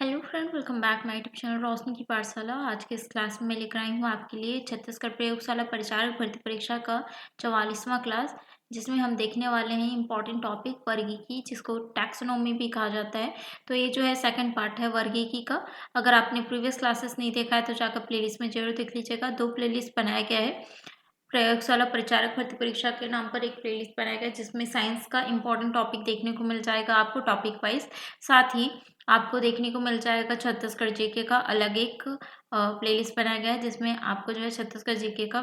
Hello friend, welcome back my YouTube channel Roshni की पाठशाला। आज के इस क्लास में मैं लेकर आई हूँ आपके लिए छत्तीसगढ़ प्रयोगशाला परिचारक भर्ती परीक्षा का 44वां क्लास, जिसमें हम देखने वाले हैं इम्पॉर्टेंट टॉपिक वर्गीकी, जिसको टैक्सोनॉमी भी कहा जाता है। तो ये जो है सेकंड पार्ट है वर्गीकी का। अगर आपने प्रीवियस क्लासेस नहीं देखा है तो जाकर प्लेलिस्ट में जरूर देख लीजिएगा। 2 प्लेलिस्ट बनाया गया है। प्रयोगशाला परिचारक भर्ती परीक्षा के नाम पर एक प्लेलिस्ट बनाया गया है, जिसमें साइंस का इंपॉर्टेंट टॉपिक देखने को मिल जाएगा आपको टॉपिक वाइज। साथ ही आपको देखने को मिल जाएगा छत्तीसगढ़ जीके का अलग एक प्लेलिस्ट बनाया गया है, जिसमें आपको जो है छत्तीसगढ़ जीके का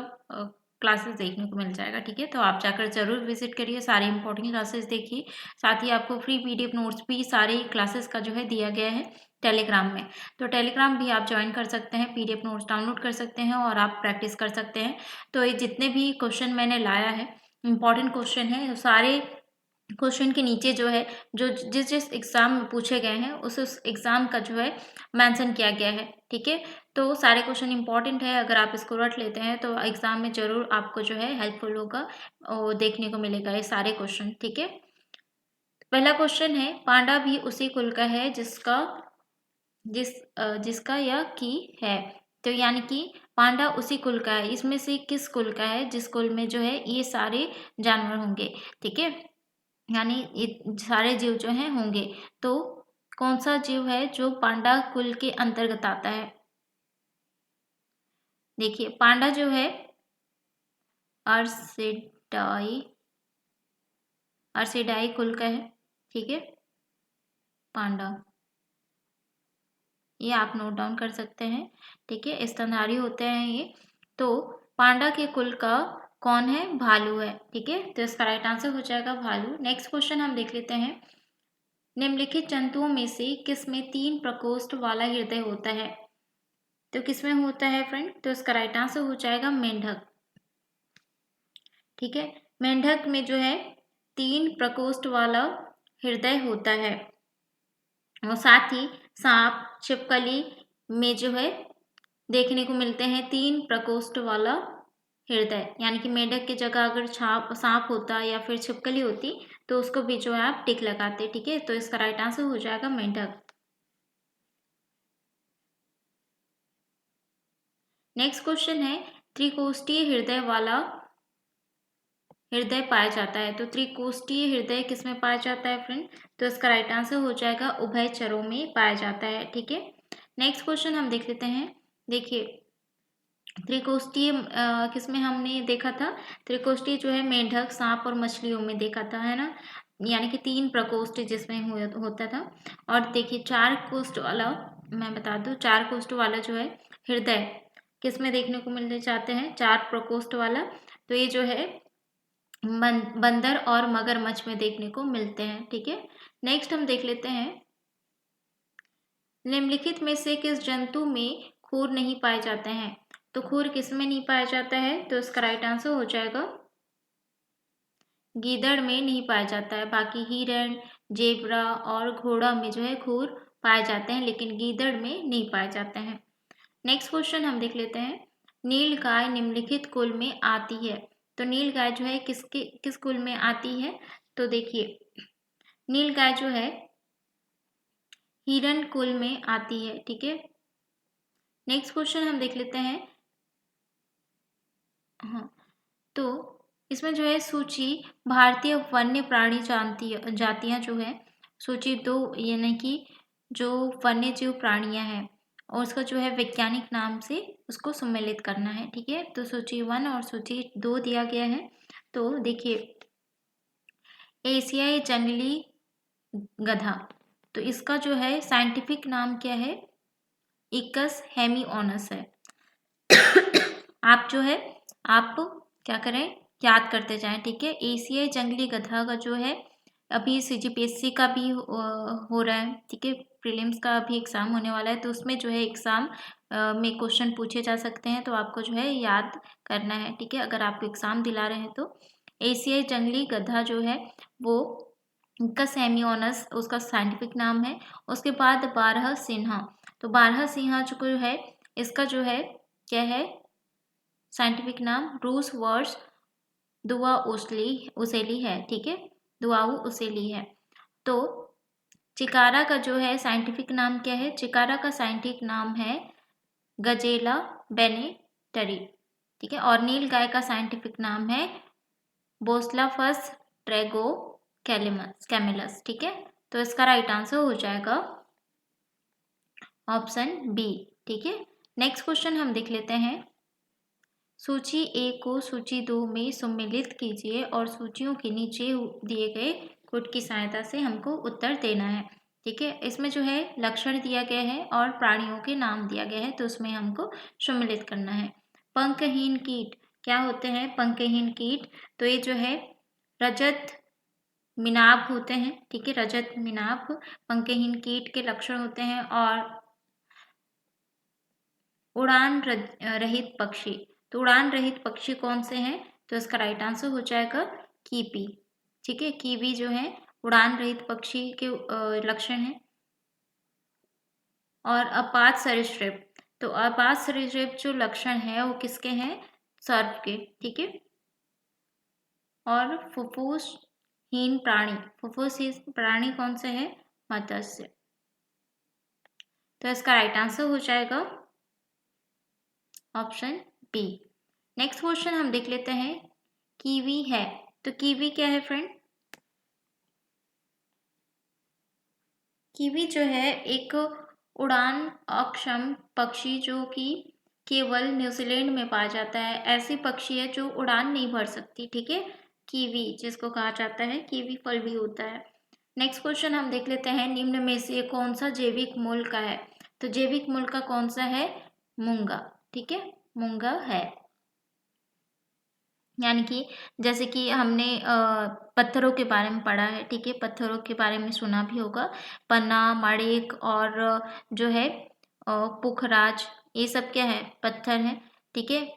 क्लासेस देखने को मिल जाएगा। ठीक है, तो आप जाकर जरूर विजिट करिए, सारे इंपॉर्टेंट क्लासेस देखिए। साथ ही आपको फ्री पीडीएफ नोट्स भी सारे क्लासेस का जो है दिया गया है टेलीग्राम में। तो टेलीग्राम भी आप ज्वाइन कर सकते हैं, पीडीएफ नोट्स डाउनलोड कर सकते हैं और आप प्रैक्टिस कर सकते हैं। तो ये जितने भी क्वेश्चन मैंने लाया है, इंपॉर्टेंट क्वेश्चन है, सारे क्वेश्चन के नीचे जो है जो जिस जिस एग्जाम में पूछे गए हैं उस एग्जाम का जो है मेंशन किया गया है। ठीक है, तो सारे क्वेश्चन इंपॉर्टेंट है, अगर आप इसको रट लेते हैं तो एग्जाम में जरूर आपको जो है हेल्पफुल होगा और देखने को मिलेगा ये सारे क्वेश्चन। ठीक है, पहला क्वेश्चन है, पांडा भी उसी कुल का है जिसका यह की है। तो यानी कि पांडा उसी कुल का है, इसमें से किस कुल का है जिस कुल में जो है ये सारे जानवर होंगे। ठीक है, यानी ये सारे जीव जो हैं होंगे। तो कौन सा जीव है जो पांडा कुल के अंतर्गत आता है? देखिए, पांडा जो है अर्सिडाई अर्सिडाई कुल का है। ठीक है, पांडा, ये आप नोट डाउन कर सकते हैं। ठीक है, स्तनधारी होते हैं ये। तो पांडा के कुल का कौन है? भालू है। ठीक है, तो इसका राइट आंसर हो जाएगा भालू। नेक्स्ट क्वेश्चन हम देख लेते हैं, निम्नलिखित जंतुओं में से किसमें 3 प्रकोष्ठ वाला हृदय होता है? तो किसमें होता है फ्रेंड? तो इसका राइट आंसर हो जाएगा मेंढक। ठीक है, मेंढक में जो है 3 प्रकोष्ठ वाला हृदय होता है। और साथ ही सांप, छिपकली में जो है देखने को मिलते हैं 3 प्रकोष्ठ वाला हृदय। यानी कि मेंढक की जगह अगर सांप होता या फिर छिपकली होती तो उसको भी जो है आप टिक लगाते। ठीक है, तो इसका राइट आंसर हो जाएगा मेंढक। नेक्स्ट क्वेश्चन है, त्रिकोष्ठीय हृदय वाला हृदय पाया जाता है। तो त्रिकोष्ठीय हृदय किसमें पाया जाता है फ्रेंड? तो इसका राइट आंसर हो जाएगा उभयचरों में पाया जाता है। ठीक है, नेक्स्ट क्वेश्चन हम देख लेते हैं। देखिए, त्रिकोष्ठीय किसमें हमने देखा था? त्रिकोष्ठीय जो है मेंढक, सांप और मछलियों में देखा था, है ना। यानी कि 3 प्रकोष्ठ जिसमें होता था। और देखिए 4 कोष्ठ वाला, मैं बता दूं, 4 कोष्ठ वाला जो है हृदय किसमें देखने को मिलने जाते हैं? 4 प्रकोष्ठ वाला। तो ये जो है बंदर और मगरमच्छ में देखने को मिलते हैं। ठीक है, नेक्स्ट हम देख लेते हैं, निम्नलिखित में से किस जंतु में खुर नहीं पाए जाते हैं? तो खुर किस में नहीं पाया जाता है? तो इसका राइट आंसर हो जाएगा गीदड़ में नहीं पाया जाता है। बाकी हिरण, जेब्रा और घोड़ा में जो है खुर पाए जाते हैं, लेकिन गीदड़ में नहीं पाए जाते हैं। नेक्स्ट क्वेश्चन हम देख लेते हैं, नील गाय निम्नलिखित कुल में आती है। तो नील गाय जो है किस कुल में आती है? तो देखिए, नील गाय जो है हिरण कुल में आती है। ठीक है, नेक्स्ट क्वेश्चन हम देख लेते हैं। हाँ, तो इसमें जो है सूची भारतीय वन्य प्राणी जातियां जो है, सूची 2 यानी कि जो वन्य जीव प्राणियां हैं और उसका जो है वैज्ञानिक नाम से उसको सम्मिलित करना है। ठीक है, तो सूची 1 और सूची 2 दिया गया है। तो देखिए, एशियाई जंगली गधा, तो इसका जो है साइंटिफिक नाम क्या है? इकस हेमिओनस है। आप जो है आप क्या करें, याद करते जाएं। ठीक है, एशियाई जंगली गधा का जो है अभी सीजीपीएससी का भी हो रहा है। ठीक है, प्रीलिम्स का भी एग्जाम होने वाला है, तो उसमें जो है एग्जाम में क्वेश्चन पूछे जा सकते हैं, तो आपको जो है याद करना है। ठीक है, अगर आप एग्जाम दिला रहे हैं तो एशियाई जंगली गधा जो है वो कसेमियोनस उसका साइंटिफिक नाम है। उसके बाद 12 सिन्हा, तो 12 सिन्हा जो है इसका जो है क्या है साइंटिफिक नाम? रूस वर्स दुआ उसेली है। ठीक है, दुआऊ उसेली है। तो चिकारा का जो है साइंटिफिक नाम क्या है? चिकारा का साइंटिफिक नाम है गजेला बेनेटरी, ठीक है। और नील गाय का साइंटिफिक नाम है बोस्लाफस ट्रेगो कैमिलस, ठीक है। तो इसका राइट आंसर हो जाएगा ऑप्शन बी, ठीक है। नेक्स्ट क्वेश्चन हम देख लेते हैं। सूची ए को सूची 2 में सम्मिलित कीजिए और सूचियों के नीचे दिए गए कोड की सहायता से हमको उत्तर देना है, ठीक है। इसमें जो है लक्षण दिया गया है और प्राणियों के नाम दिया गया है, तो उसमें हमको सम्मिलित करना है। पंखहीन कीट क्या होते हैं? पंखहीन कीट तो ये जो है रजत मिनाभ होते हैं, ठीक है। रजत मिनाभ पंखहीन कीट के लक्षण होते हैं। और उड़ान रहित पक्षी, तो उड़ान रहित पक्षी कौन से हैं? तो इसका राइट आंसर हो जाएगा कीवी, ठीक है। कीवी जो है उड़ान रहित पक्षी के लक्षण है। और अपात सरीसृप, तो अपात सरीसृप जो लक्षण है वो किसके हैं? सर्प के, ठीक है। और फुफ्फुसहीन प्राणी, फुफ्फुसहीन प्राणी कौन से है? मत्स्य। तो इसका राइट आंसर हो जाएगा ऑप्शन बी। नेक्स्ट क्वेश्चन हम देख लेते हैं। कीवी है, तो कीवी क्या है फ्रेंड? कीवी जो है एक उड़ान अक्षम पक्षी जो कि केवल न्यूजीलैंड में पाया जाता है। ऐसी पक्षी है जो उड़ान नहीं भर सकती, ठीक है। कीवी जिसको कहा जाता है, कीवी फल भी होता है। नेक्स्ट क्वेश्चन हम देख लेते हैं। निम्न में से कौन सा जैविक मूल का है? तो जैविक मूल का कौन सा है? मूंगा, ठीक है। मूंगा है। यानी कि जैसे कि हमने पत्थरों के बारे में पढ़ा है, ठीक है। पत्थरों के बारे में सुना भी होगा, पन्ना, माणिक और जो है पुखराज, ये सब क्या है? पत्थर है, ठीक है।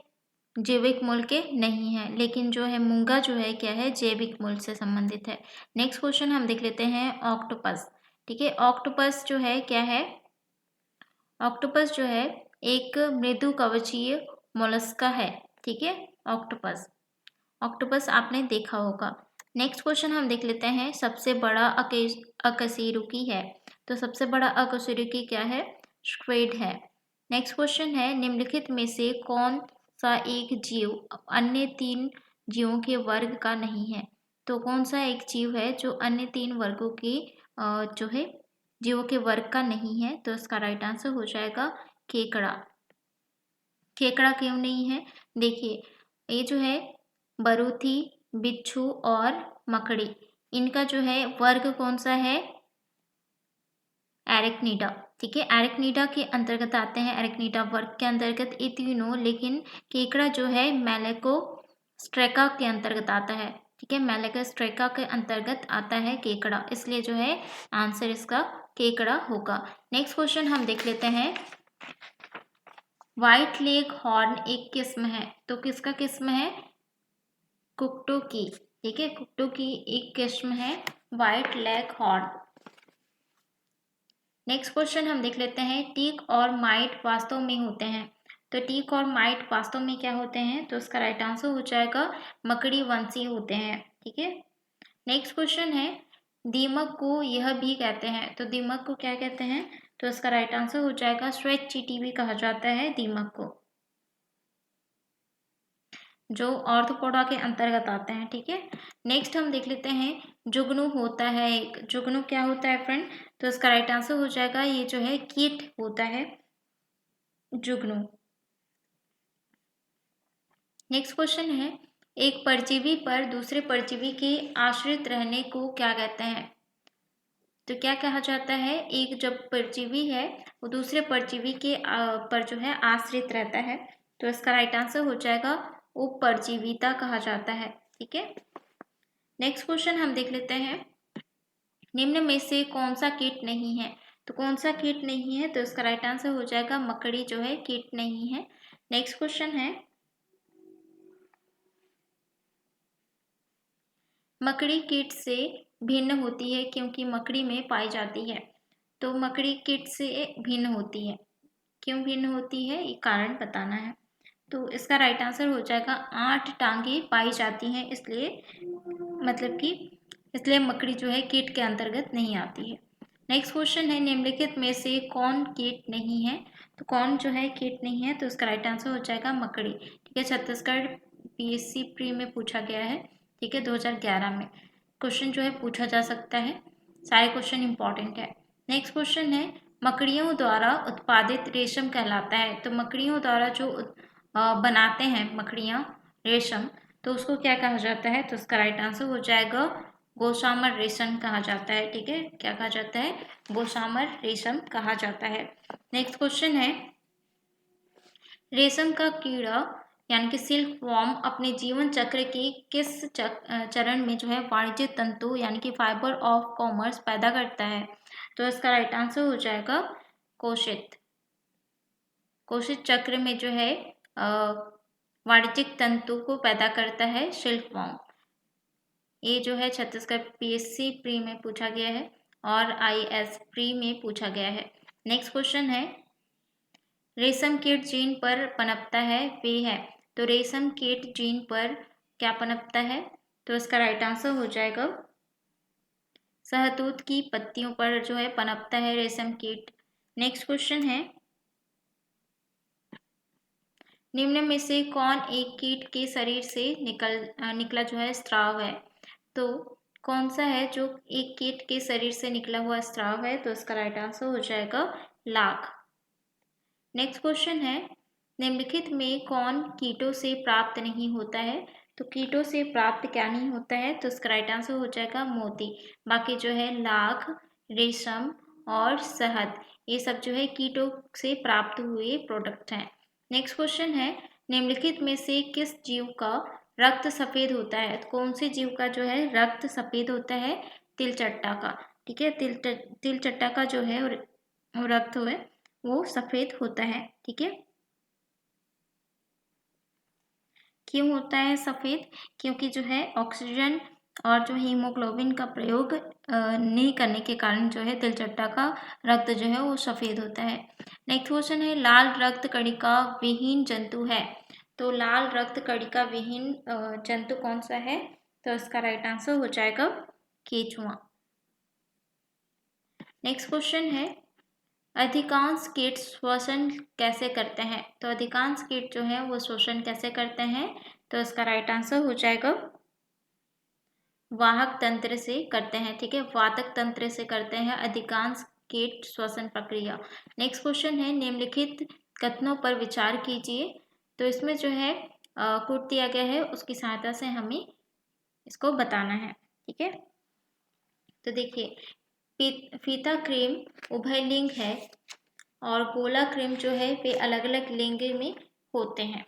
जैविक मूल के नहीं है, लेकिन जो है मूंगा जो है क्या है? जैविक मूल से संबंधित है। नेक्स्ट क्वेश्चन हम देख लेते हैं। ऑक्टोपस, ठीक है। ऑक्टोपस जो है क्या है? ऑक्टोपस जो है एक मृदु कवचीय मोलस्का है, ठीक है। ऑक्टोपस, ऑक्टोपस आपने देखा होगा। नेक्स्ट क्वेश्चन हम देख लेते हैं। सबसे बड़ा अकशेरुकी है, तो सबसे बड़ा अकशेरुकी क्या है? स्क्विड है। नेक्स्ट क्वेश्चन है। निम्नलिखित में से कौन सा एक जीव अन्य 3 जीवों के वर्ग का नहीं है? तो कौन सा एक जीव है जो अन्य 3 वर्गों के जो है जीवों के वर्ग का नहीं है? तो इसका राइट आंसर हो जाएगा केकड़ा। केकड़ा क्यों नहीं है? देखिए, ये जो है बरूथी, बिच्छू और मकड़ी, इनका जो है वर्ग कौन सा है? एरेक्निडा, ठीक है। एरेक्निडा के अंतर्गत आते हैं, एरेक्निडा वर्ग के अंतर्गत ये तीनों। लेकिन केकड़ा जो है मेलेकोस्ट्रेका के अंतर्गत आता है, ठीक है। मेलेकोस्ट्रेका के अंतर्गत आता है केकड़ा, इसलिए जो है आंसर इसका केकड़ा होगा। नेक्स्ट क्वेश्चन हम देख लेते हैं। व्हाइट लेग हॉर्न एक किस्म है, तो किसका किस्म है? कुक्कुट की, ठीक है। कुक्कुट की एक किस्म है white leg horn. Next question हम देख लेते हैं। टीक और माइट वास्तव में होते हैं, तो टीक और माइट वास्तव में क्या होते हैं? तो इसका राइट आंसर हो जाएगा मकड़ी वंशी होते हैं, ठीक है। नेक्स्ट क्वेश्चन है। दीमक को यह भी कहते हैं, तो दीमक को क्या कहते हैं? तो इसका राइट आंसर हो जाएगा स्वेट चींटी भी कहा जाता है दीमक को, जो ऑर्थोपोडा के अंतर्गत आते हैं, ठीक है। नेक्स्ट हम देख लेते हैं। जुगनू होता है एक, जुगनू क्या होता है फ्रेंड? तो इसका राइट आंसर हो जाएगा ये जो है कीट होता है जुगनू। नेक्स्ट क्वेश्चन है। एक परजीवी पर दूसरे परजीवी के आश्रित रहने को क्या कहते हैं? तो क्या कहा जाता है? एक जब परजीवी है वो दूसरे परजीवी के पर जो है आश्रित रहता है, तो इसका राइट आंसर हो जाएगा उपपरजीविता कहा जाता है, ठीक है। नेक्स्ट क्वेश्चन हम देख लेते हैं। निम्न में से कौन सा कीट नहीं है? तो कौन सा कीट नहीं है? तो इसका राइट आंसर हो जाएगा मकड़ी जो है कीट नहीं है। नेक्स्ट क्वेश्चन है। मकड़ी कीट से भिन्न होती है क्योंकि मकड़ी में पाई जाती है, तो मकड़ी कीट से भिन्न होती है, क्यों भिन्न होती है ये कारण बताना है। तो इसका राइट आंसर हो जाएगा 8 टांगे पाई जाती हैं, इसलिए मतलब कि इसलिए मकड़ी जो है कीट के अंतर्गत नहीं आती है। नेक्स्ट क्वेश्चन है निम्नलिखित में से कौन कीट नहीं है। तो कौन जो है कीट नहीं है, तो इसका राइट आंसर हो जाएगा मकड़ी। ठीक है, छत्तीसगढ़ पीएससी प्री में पूछा गया है। ठीक है, 2011 में क्वेश्चन जो है पूछा जा सकता है। सारे क्वेश्चन इंपॉर्टेंट है। नेक्स्ट क्वेश्चन है मकड़ियों द्वारा उत्पादित रेशम कहलाता है। तो मकड़ियों द्वारा जो बनाते हैं मकड़ियाँ रेशम, तो उसको क्या कहा जाता है। तो उसका राइट आंसर हो जाएगा गोशामर रेशम कहा जाता है। ठीक है, क्या कहा जाता है, गोशामर रेशम कहा जाता है। नेक्स्ट क्वेश्चन है रेशम का कीड़ा यानी कि सिल्क वॉर्म अपने जीवन चक्र के किस चरण में जो है वाणिज्य तंतु यानी कि फाइबर ऑफ कॉमर्स पैदा करता है। तो इसका राइट आंसर हो जाएगा कोशित। कोशित चक्र में जो है वाणिज्यिक तंतु को पैदा करता है सिल्क वॉर्म। ये जो है छत्तीसगढ़ पीएससी प्री में पूछा गया है और आईएएस प्री में पूछा गया है। नेक्स्ट क्वेश्चन है रेशम कीट जीन पर पनपता है वे है। तो रेशम कीट जीन पर क्या पनपता है। तो इसका राइट आंसर हो जाएगा सहतूत की पत्तियों पर जो है पनपता है रेशम कीट। नेक्स्ट क्वेश्चन है निम्न में से कौन एक कीट के शरीर से निकला जो है स्राव है। तो कौन सा है जो एक कीट के शरीर से निकला हुआ स्राव है। तो इसका राइट आंसर हो जाएगा लाख। नेक्स्ट क्वेश्चन है निम्नलिखित में कौन कीटों से प्राप्त नहीं होता है। तो कीटों से प्राप्त क्या नहीं होता है। तो इसका राइट आंसर हो जाएगा मोती। बाकी जो है लाख, रेशम और शहद, ये सब जो है कीटों से प्राप्त हुए प्रोडक्ट हैं। नेक्स्ट क्वेश्चन है निम्नलिखित में से किस जीव का रक्त सफेद होता है। तो कौन से जीव का जो है रक्त सफेद होता है। तिलचट्टा का। ठीक है, तिलचट्टा का जो है वो रक्त है वो सफेद होता है। ठीक है, क्यों होता है सफेद, क्योंकि जो है ऑक्सीजन और जो हीमोग्लोबिन का प्रयोग नहीं करने के कारण जो है तिलचट्टा का रक्त जो है वो सफेद होता है। नेक्स्ट क्वेश्चन है लाल रक्त कणिका विहीन जंतु है। तो लाल रक्त कणिका विहीन जंतु कौन सा है। तो इसका राइट आंसर हो जाएगा केचुआ। नेक्स्ट क्वेश्चन है अधिकांश कीट श्वसन कैसे करते हैं। तो अधिकांश कीट जो है वो श्वसन कैसे करते हैं। तो इसका राइट आंसर हो जाएगा वाहक तंत्र से करते हैं। ठीक है, वातक तंत्र से करते हैं अधिकांश कीट श्वसन प्रक्रिया। नेक्स्ट क्वेश्चन है निम्नलिखित कथनों पर विचार कीजिए। तो इसमें जो है कोट दिया गया है उसकी सहायता से हमें इसको बताना है। ठीक है, तो देखिए फीता क्रीम उभयलिंग है और गोला क्रीम जो है वे अलग अलग लिंग में होते हैं।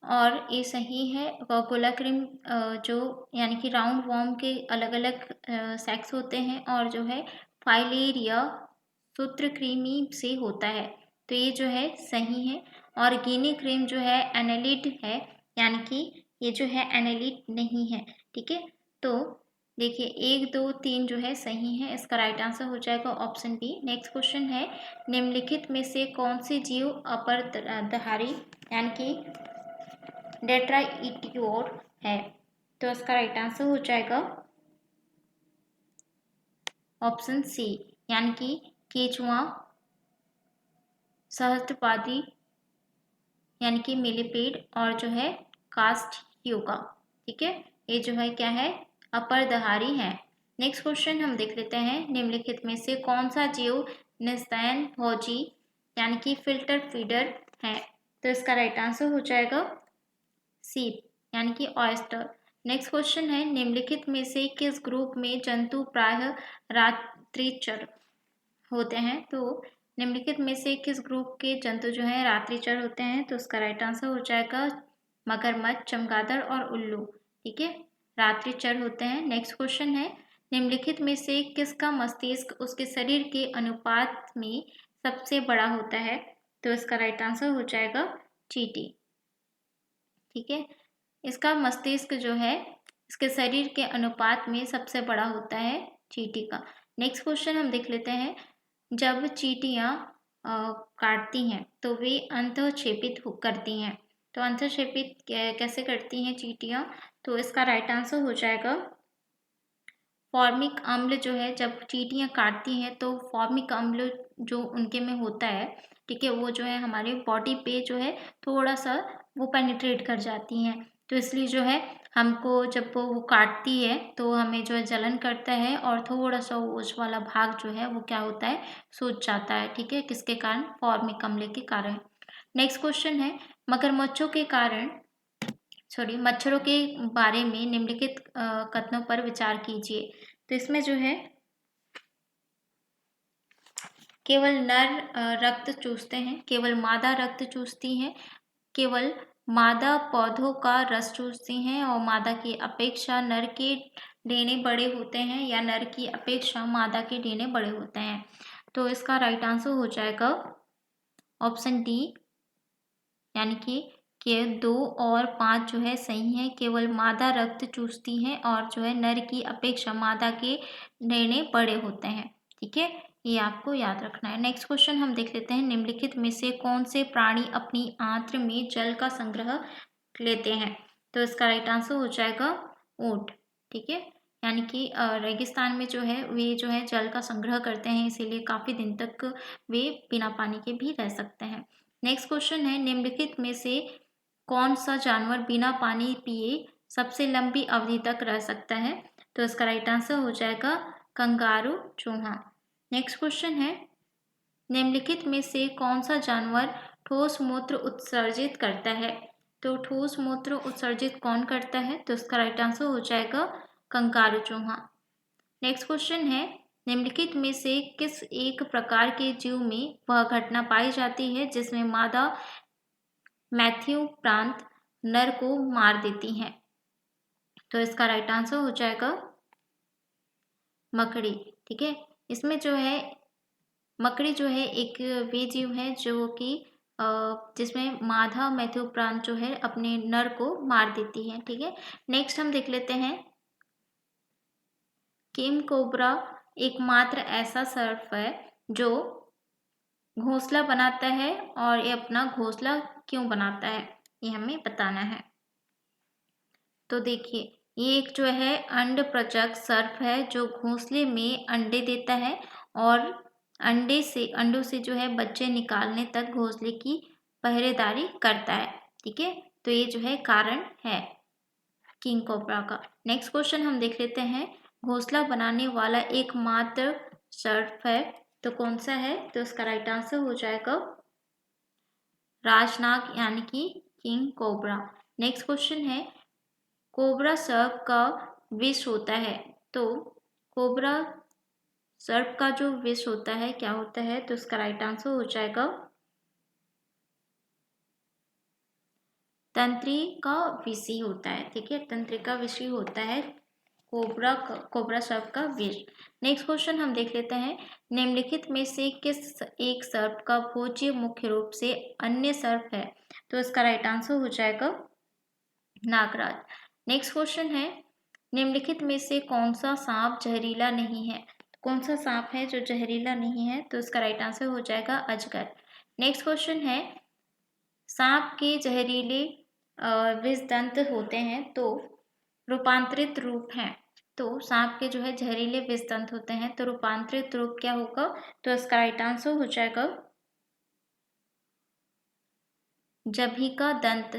और ये सही है। गोला क्रीम जो यानी कि राउंड वॉर्म के अलग अलग सेक्स होते हैं और जो है फाइलेरिया सूत्रकृमि से होता है। तो ये जो है सही है। और गिनी क्रीम जो है एनालिड है, यानी कि ये जो है एनालिड नहीं है। ठीक है, तो देखिए 1 2 3 जो है सही है। इसका राइट आंसर हो जाएगा ऑप्शन बी। नेक्स्ट क्वेश्चन है निम्नलिखित में से कौन से जीव अपरदहारी यानी कि डेट्राइटियोर है। तो इसका राइट आंसर हो जाएगा ऑप्शन सी, यानी कि केचुआ, सहस्त्रपादी यानी कि मिलीपेड और जो है कास्ट योगा। ठीक है, ये जो है क्या है अपरदहारी है। नेक्स्ट क्वेश्चन हम देख लेते हैं निम्नलिखित में से कौन सा जीव निस्तायन भोजी यानी कि फिल्टर फीडर है। तो इसका राइट आंसर हो जाएगा सीप यानी कि ऑयस्टर। नेक्स्ट क्वेश्चन है निम्नलिखित में से किस ग्रुप में जंतु प्रायः रात्रिचर होते हैं। तो निम्नलिखित में से किस ग्रुप के जंतु जो है रात्रिचर होते हैं। तो उसका राइट आंसर हो जाएगा मगरमच्छ, चमगादड़ और उल्लू। ठीक है, रात्रिचर होते हैं। नेक्स्ट क्वेश्चन है निम्नलिखित में से किसका मस्तिष्क उसके शरीर के अनुपात में सबसे बड़ा होता है। तो इसका राइट आंसर हो जाएगा चींटी। ठीक है, इसका मस्तिष्क जो है इसके शरीर के अनुपात में सबसे बड़ा होता है चींटी का। नेक्स्ट क्वेश्चन हम देख लेते हैं जब चींटियाँ काटती हैं तो वे अंतःक्षेपित करती हैं। तो अंतःक्षेपित कैसे करती हैं चींटियाँ। तो इसका राइट आंसर हो जाएगा फॉर्मिक अम्ल जो है जब चींटियाँ काटती हैं तो फॉर्मिक अम्ल जो उनके में होता है, ठीक है, वो जो है हमारे बॉडी पे जो है थोड़ा-सा वो पेनिट्रेट कर जाती हैं। तो इसलिए जो है हमको जब वो काटती है तो हमें जो है जलन करता है और थोड़ा-सा उस वाला भाग जो है वो क्या होता है, सूज जाता है, ठीक है, किसके कारण? फॉर्मिक अम्ल के कारण। नेक्स्ट क्वेश्चन है मगरमच्छों के कारण मच्छरों के बारे में निम्नलिखित कथनों पर विचार कीजिए। तो इसमें जो है केवल नर रक्त चूसते हैं, केवल मादा रक्त चूसती हैं, केवल मादा पौधों का रस चूसती हैं और मादा की अपेक्षा नर के डेने बड़े होते हैं या नर की अपेक्षा मादा के डेने बड़े होते हैं। तो इसका राइट आंसर हो जाएगा ऑप्शन डी, यानी कि 2 और 5 जो है सही है। केवल मादा रक्त चूसती है और जो है नर की अपेक्षा मादा के डेने बड़े होते हैं, ठीक है, ये आपको याद रखना है। नेक्स्ट क्वेश्चन हम देख लेते हैं निम्नलिखित में से कौन से प्राणी अपनी आंत्र में जल का संग्रह लेते हैं। तो इसका राइट आंसर हो जाएगा ऊंट, ठीक है, यानी कि रेगिस्तान में जो है वे जो है जल का संग्रह करते हैं, इसीलिए काफी दिन तक वे बिना पानी के भी रह सकते हैं। नेक्स्ट क्वेश्चन है निम्नलिखित में से कौन सा जानवर बिना पानी पिए सबसे लंबी अवधि तक रह सकता है। तो इसका राइट आंसर हो जाएगा कंगारू चूहा। नेक्स्ट क्वेश्चन है निम्नलिखित में से कौन सा जानवर ठोस मूत्र उत्सर्जित करता है। तो ठोस मूत्र उत्सर्जित कौन करता है। तो इसका राइट आंसर हो जाएगा कंगारू चूहा। नेक्स्ट क्वेश्चन है निम्नलिखित में से किस एक प्रकार के जीव में वह घटना पाई जाती है जिसमें मादा मैथ्यू प्रांत नर को मार देती हैं। तो इसका राइट आंसर हो जाएगा मकड़ी, ठीक है। इसमें जो है मकड़ी जो है एक वे जीव है जो कि जिसमें मादा मैथ्यू प्रांत जो है अपने नर को मार देती है, ठीक है। नेक्स्ट हम देख लेते हैं किंग कोबरा एकमात्र ऐसा सर्प है जो घोंसला बनाता है और ये अपना घोंसला क्यों बनाता है ये हमें बताना है। तो देखिए ये एक जो है अंड प्रजक सर्प है जो घोंसले में अंडे देता है और अंडों से जो है बच्चे निकालने तक घोंसले की पहरेदारी करता है, ठीक है। तो ये जो है कारण है किंग कोबरा का। नेक्स्ट क्वेश्चन हम देख लेते हैं घोंसला बनाने वाला एकमात्र सर्प है तो कौन सा है। तो इसका राइट आंसर हो जाएगा राजनाग यानी कि किंग कोबरा। नेक्स्ट क्वेश्चन है कोबरा सर्प का विष होता है। तो कोबरा सर्प का जो विष होता है क्या होता है। तो इसका राइट आंसर हो जाएगा तंत्रिका विषी होता है, ठीक है, तंत्रिका विषी होता है कोबरा सर्प का विष। नेक्स्ट क्वेश्चन हम देख लेते हैं निम्नलिखित में से किस एक सर्प का भोज्य मुख्य रूप से अन्य सर्प है। तो इसका राइट आंसर हो जाएगा नागराज। नेक्स्ट क्वेश्चन है निम्नलिखित में से कौन सा सांप जहरीला नहीं है। कौन सा सांप है जो जहरीला नहीं है। तो इसका राइट आंसर हो जाएगा अजगर। नेक्स्ट क्वेश्चन है सांप के जहरीले विष दंत होते हैं तो रूपांतरित रूप हैं। तो सांप के जो है जहरीले विष दंत होते हैं तो रूपांतरित रूप क्या होगा। तो इसका राइट आंसर हो जाएगा जभीका दंत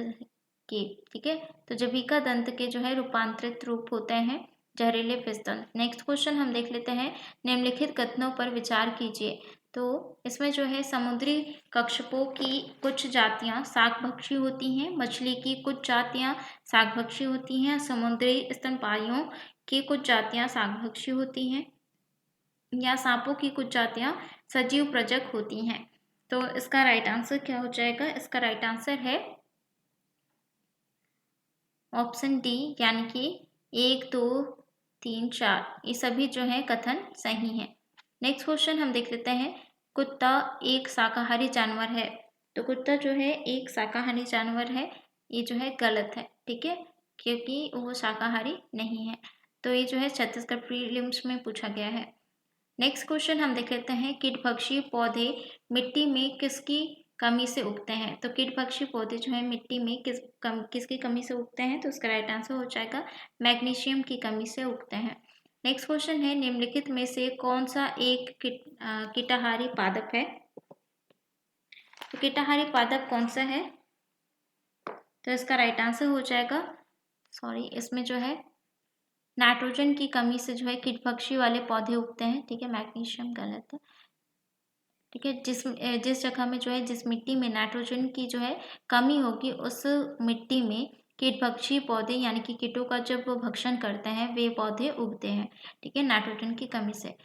के, ठीक है। तो जभीका दंत के जो है रूपांतरित रूप होते हैं जहरीले विष दंत। नेक्स्ट क्वेश्चन हम देख लेते हैं निम्नलिखित कथनों पर विचार कीजिए। तो इसमें जो है समुद्री कच्छपों की कुछ जातियां शाकभक्षी होती हैं, मछली की कुछ जातियां शाकभक्षी होती हैं, समुद्री स्तनपायियों की कुछ जातियां शाकभक्षी होती हैं या सांपों की कुछ जातियां सजीव प्रजक होती हैं। तो इसका राइट आंसर क्या हो जाएगा। इसका राइट आंसर है ऑप्शन डी, यानी कि 1 2 3 4 ये सभी जो है कथन सही है। नेक्स्ट क्वेश्चन हम देख लेते हैं कुत्ता एक शाकाहारी जानवर है। तो कुत्ता जो है एक शाकाहारी जानवर है ये जो है गलत है, ठीक है, क्योंकि वो शाकाहारी नहीं है। तो ये जो है छत्तीसगढ़ प्रीलिम्स में पूछा गया है। नेक्स्ट क्वेश्चन हम देख लेते हैं कीटभक्षी पौधे मिट्टी में किसकी कमी से उगते हैं। तो कीटभक्षी पौधे जो है मिट्टी में किसकी कमी से उगते हैं। तो उसका राइट आंसर हो जाएगा मैग्नीशियम की कमी से उगते हैं। नेक्स्ट क्वेश्चन है, निम्नलिखित में से कौन सा एक कीटाहारी पादप है? तो कीटाहारी पादप कौन सा है? तो इसका राइट आंसर हो जाएगा, सॉरी, इसमें जो है नाइट्रोजन की कमी से जो है कीटभक्षी वाले पौधे उगते हैं। ठीक है, मैग्नीशियम गलत है। ठीक है, जिस जगह में जो है, जिस मिट्टी में नाइट्रोजन की जो है कमी होगी, उस मिट्टी में कीटभक्षी पौधे यानी कि कीटों का जब वो भक्षण करते हैं वे पौधे उगते हैं। ठीक है, नाइट्रोजन की कमी से।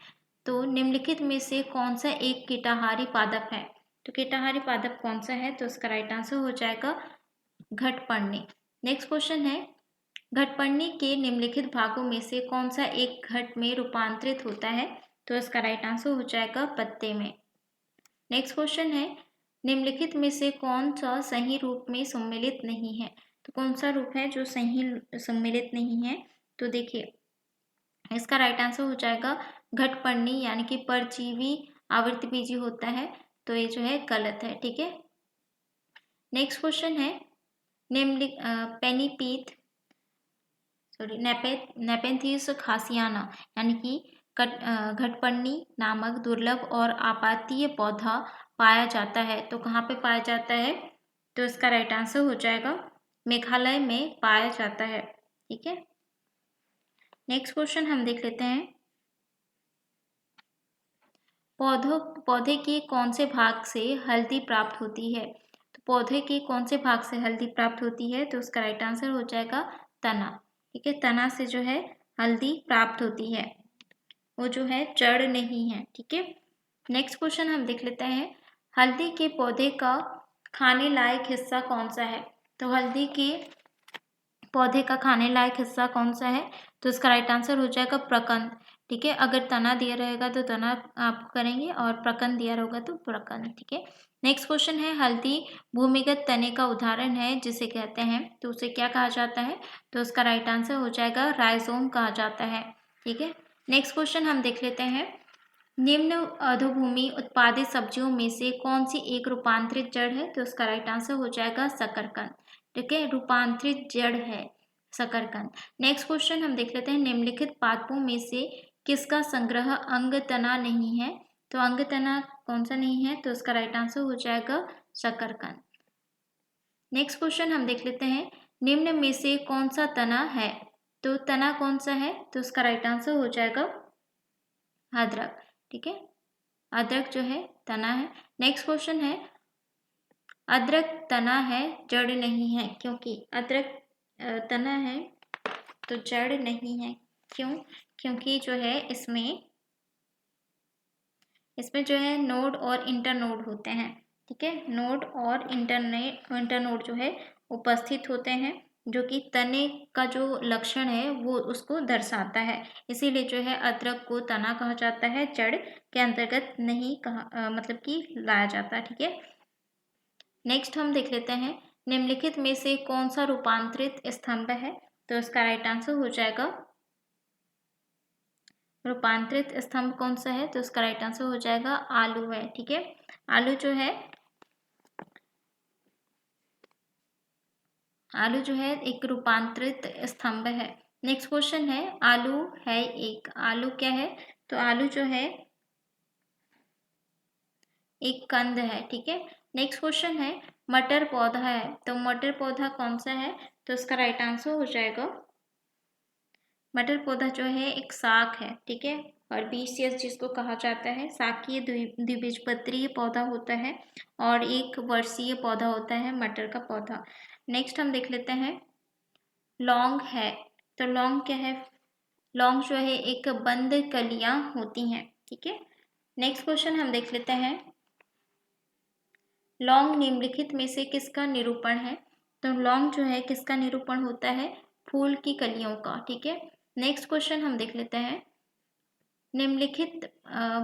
तो निम्नलिखित में से कौन सा एक कीटाहारी पादप है? तो कीटाहारी पादप कौन सा है? तो इसका राइट आंसर हो जाएगा घटपर्णी। नेक्स्ट क्वेश्चन है, घटपर्णी के निम्नलिखित भागों में से कौन सा एक घट में रूपांतरित होता है? तो इसका राइट आंसर हो जाएगा पत्ते में। नेक्स्ट क्वेश्चन है, निम्नलिखित में से कौन सा सही रूप में सम्मिलित नहीं है? तो कौन सा रूप है जो सही सम्मिलित नहीं है? तो देखिए, इसका राइट आंसर हो जाएगा घटपर्णी यानी कि परजीवी आवृतबीजी होता है। तो ये जो है गलत है। ठीक है, नेक्स्ट क्वेश्चन है, पेनीपीथ सॉरी नेपेंथिस खासियाना यानी कि घटपर्णी नामक दुर्लभ और आपातीय पौधा पाया जाता है। तो कहाँ पे पाया जाता है? तो इसका राइट आंसर हो जाएगा मेघालय में पाया जाता है। ठीक है, नेक्स्ट क्वेश्चन हम देख लेते हैं, पौधे के कौन से भाग से हल्दी प्राप्त होती है? तो पौधे के कौन से भाग से हल्दी प्राप्त होती है? तो उसका राइट आंसर हो जाएगा तना। ठीक है, तना से जो है हल्दी प्राप्त होती है, वो जो है जड़ नहीं है। ठीक है, नेक्स्ट क्वेश्चन हम देख लेते हैं, हल्दी के पौधे का खाने लायक हिस्सा कौन सा है? तो हल्दी के पौधे का खाने लायक हिस्सा कौन सा है? तो इसका राइट आंसर हो जाएगा प्रकंद। ठीक है, अगर तना दिया रहेगा तो तना आप करेंगे और प्रकंद दिया रहेगा तो प्रकंद। ठीक है, नेक्स्ट क्वेश्चन है, हल्दी भूमिगत तने का उदाहरण है जिसे कहते हैं, तो उसे क्या कहा जाता है? तो उसका राइट आंसर हो जाएगा राइजोम कहा जाता है। ठीक है, नेक्स्ट क्वेश्चन हम देख लेते हैं, निम्न अधोभूमि उत्पादित सब्जियों में से कौन सी एक रूपांतरित जड़ है? तो उसका राइट आंसर हो जाएगा शकरकंद। ठीक है, रूपांतरित जड़ है शकरकंद। नेक्स्ट क्वेश्चन हम देख लेते हैं, निम्नलिखित पादपों में से किसका संग्रह अंग तना नहीं है? तो अंग तना कौन सा नहीं है? तो उसका राइट आंसर हो जाएगा शकरकंद। नेक्स्ट क्वेश्चन हम देख लेते हैं, निम्न में से कौन सा तना है? तो तना कौन सा है? तो उसका राइट आंसर हो जाएगा अदरक। ठीक है, अदरक जो है तना है। नेक्स्ट क्वेश्चन है, अदरक तना है जड़ नहीं है, क्योंकि अदरक तना है तो जड़ नहीं है। क्यों? क्योंकि जो है इसमें जो है नोड और इंटरनोड होते हैं। ठीक है, नोड और इंटरनोड जो है उपस्थित होते हैं, जो कि तने का जो लक्षण है वो उसको दर्शाता है। इसीलिए जो है अदरक को तना कहा जाता है, जड़ के अंतर्गत नहीं कहा मतलब कि लाया जाता। ठीक है, नेक्स्ट हम देख लेते हैं, निम्नलिखित में से कौन सा रूपांतरित स्तंभ है? तो इसका राइट आंसर हो जाएगा, रूपांतरित स्तंभ कौन सा है? तो इसका राइट आंसर हो जाएगा आलू है। ठीक है, आलू जो है एक रूपांतरित स्तंभ है। नेक्स्ट क्वेश्चन है, आलू है एक, आलू क्या है? तो आलू जो है एक कंद है। ठीक है, नेक्स्ट क्वेश्चन है, मटर पौधा है, तो मटर पौधा कौन सा है? तो इसका राइट आंसर हो जाएगा, मटर पौधा जो है एक शाक है। ठीक है, और बीसियस जिसको कहा जाता है, शाकीय द्विबीजपत्री पौधा होता है और एक वर्षीय पौधा होता है मटर का पौधा। नेक्स्ट हम देख लेते हैं, लौंग है, तो लौंग क्या है? लौंग जो है एक बंद कलियां होती हैं। ठीक है, नेक्स्ट क्वेश्चन हम देख लेते हैं, लौंग निम्नलिखित में से किसका निरूपण है? तो लौंग जो है किसका निरूपण होता है? फूल की कलियों का। ठीक है, नेक्स्ट क्वेश्चन हम देख लेते हैं, निम्नलिखित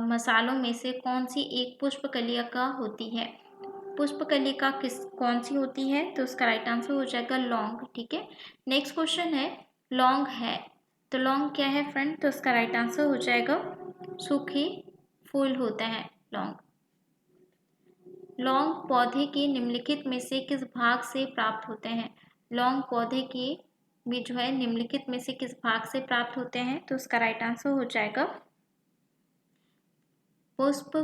मसालों में से कौन सी एक पुष्पकलिका होती है? पुष्पकलिका कौन सी होती है? तो उसका राइट आंसर हो जाएगा लौंग। ठीक है, नेक्स्ट क्वेश्चन है, लौंग है, तो लौंग क्या है फ्रेंड? तो उसका राइट आंसर हो जाएगा सूखे फूल होता है लौंग। लौंग पौधे के निम्नलिखित में से किस भाग से प्राप्त होते हैं? लौंग पौधे के भी जो है निम्नलिखित में से किस भाग से प्राप्त होते हैं? तो इसका राइट आंसर हो जाएगा पुष्प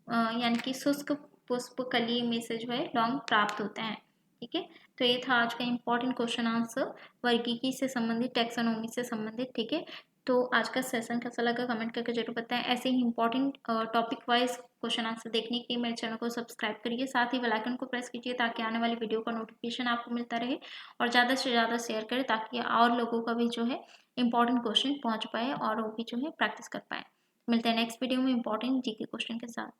यानी कि शुष्क पुष्प कली में से जो है लौंग प्राप्त होते हैं। ठीक है, तो ये था आज का इम्पोर्टेंट क्वेश्चन आंसर वर्गीकी से संबंधित, टैक्सोनॉमी से संबंधित। ठीक है, तो आज का सेशन कैसा लगा कमेंट करके जरूर बताएं। ऐसे ही important topic wise question answer देखने के लिए मेरे चैनल को सब्सक्राइब करिए, साथ ही बेल आइकन को प्रेस कीजिए ताकि आने वाली वीडियो का नोटिफिकेशन आपको मिलता रहे, और ज़्यादा से ज़्यादा शेयर करें ताकि और लोगों का भी जो है इंपॉर्टेंट क्वेश्चन पहुँच पाए और वो भी जो है प्रैक्टिस कर पाए। मिलते हैं नेक्स्ट वीडियो में इंपॉर्टेंट जीके क्वेश्चन के साथ।